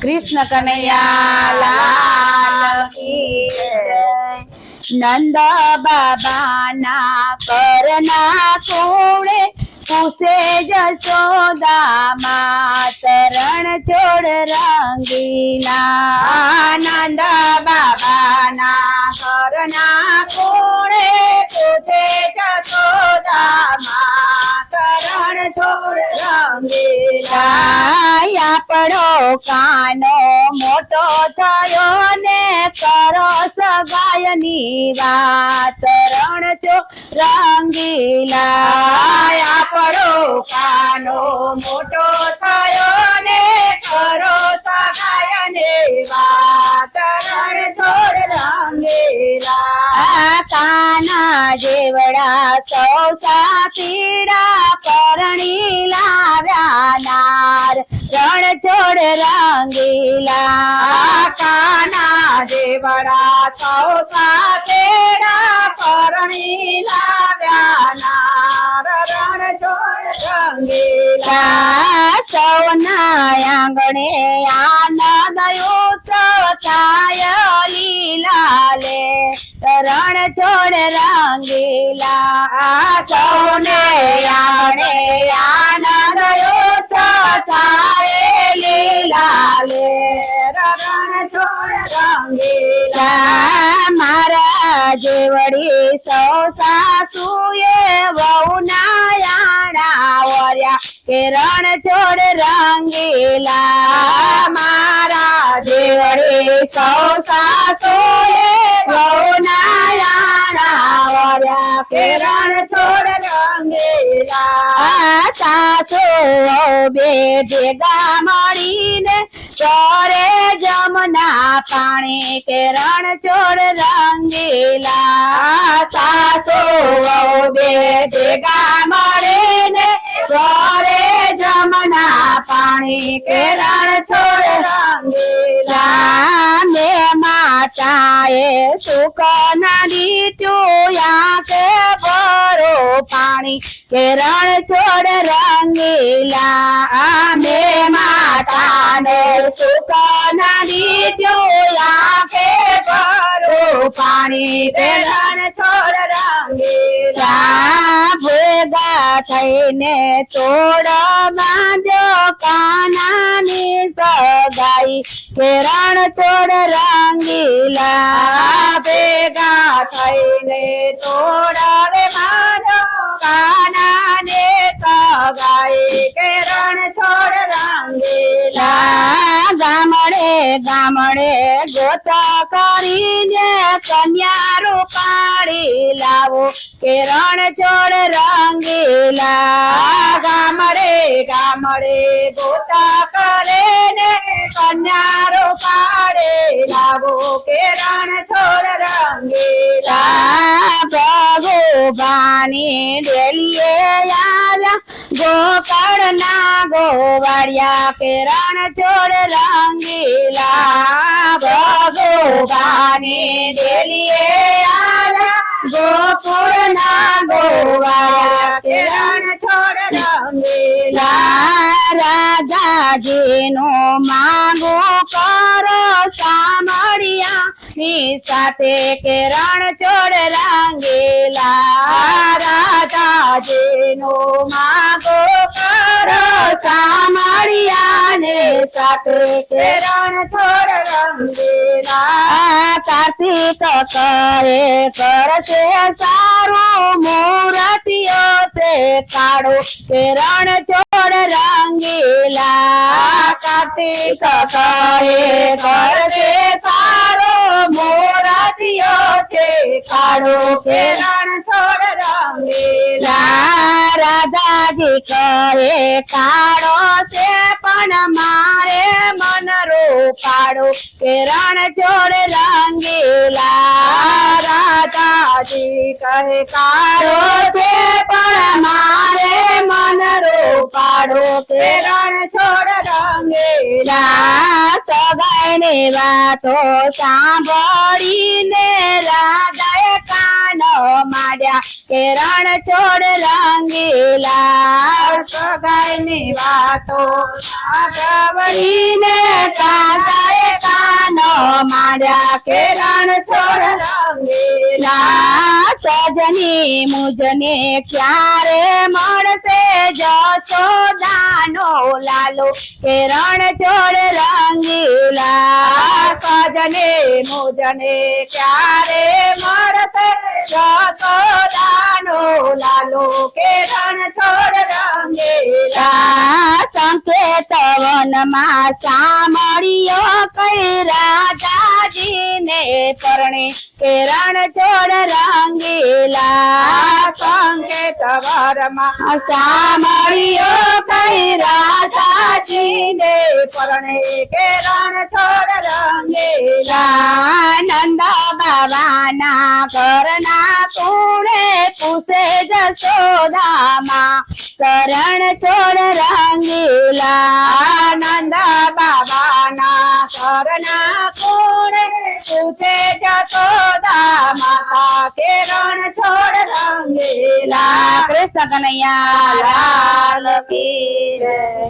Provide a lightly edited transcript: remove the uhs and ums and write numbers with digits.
कृष्ण कन्हैया लाल की जय। नंद बाबा ना करना कोड़े पूछे जशोदा मातरण छोड़ रंगीला। नंद बाबा ना करना कोड़े पूछे जशोदा मातरण छोड़ रंगीला। आपणो कानो मोटो थयो ने करो सगायनी वात रण छो रंगीला। आपणो कानो मोटो थयो ने करो सगायनी वात रण छोड़ रंगीला। काना जेवड़ा सौ साथीड़ा परणी लाव्या नार रण छोड़ रंगीला। काना जेवड़ा सौ साथीड़ा परणी लाव्या नार रण छोड़ रंगीला। सौना आंगणे आनंद उत्सव थाय लीलाले रण छोड़ रंगीला। सौने आंगणे आनंद उत्सव थाय लीलाले रण छोड़ रंगीला। मारा जेवड़ी सौ सासुए वहुना याणा वर्या के रण छोड़ रंगीला। मारा जेवड़ी सौ सासुए वहुना याणा वर्या के रण छोड़ रंगीला। सासु बे भेगा मळीने चोरे जमुना पाणी के रण छोड़ रंगीला। सासु बे भेगा मळीने चोरे जमुना पाणी के रण छोड़ रंगीला। मे माताए सुख नदी चुया के बरो पानी के रण छोड़ रंगीला। मे माता ने सुख नदी चुया के बरो पानी के रण छोड़ रंगीला। भेगा थईने तोड़ बांध्यो कानानी सगाई के रण छोड़ रंगीला। भेगा थईने तोड़ बांध्यो कानानी सगाई के रण छोड़ रंगीला। गामड़े गामड़े गोत करीने कन्या रूपाड़ी लावो के रण छोड़ रंगीला। गामड़े गामड़े गोत करीने कन्या रूपाड़ी लावो के रण छोड़ रंगीला। भगवानी डेलिए आया गोकर्ण ना गोवाड़िया के रण छोड़ रंगीला। भगवानी डेलिए आया गोकुल ना गोवाड़िया के रण छोड़ रंगीला। राजा जी नो मांगो करो सामड़िया नी साथे के रण छोड़ रंगीला। राजा जी नो मांगो करो सामड़िया ने साथे के रण छोड़ रंगीला। कार्तिक करे कर से सारो मूर्तियो से काढ़ो के रण छोड़ रंगीला। कार्तिक करे कर से सारो मूर्तियो से काढ़ो के रण छोड़ रंगीला। राधा जी करे काढ़ो से पण मारे मन रो पाड़ो के रण छोड़ रंगीला। राधा जी कहे काढ़ो से पण मारे मन रो पाड़ो के रण छोड़ रंगीला। सगाईनी वातो सांभळीने राधाए कानो माड्या के रण छोड़ रंगीला। सगाईनी वातो सांभळीने રણ છોડ રંગીલા સજની મુજને ક્યારે મળશે જશોદાનો લાલો કે રણ છોડ રંગીલા સજને મુજને ક્યારે મળશે જશોદાનો લાલો કે રણ છોડ રંગીલા સંકેત વનમાં સામળિયો કઈ રાજાજીને પરણે કે રણ છોડ રંગીલા સંકેત વરમાં સામળિયો કઈ રાજાજીને પરણે કે રણ છોડ રંગીલા નંદ બાબાના ઘરના કુળે પૂછે જશોદામાં શરણ છોડ રંગીલા નંદ બાબાના ઘરના કુળે પૂછે જશોદા માતા કે રણ છોડ રંગીલા કૃષ્ણ કનૈયા લાલ કી જય।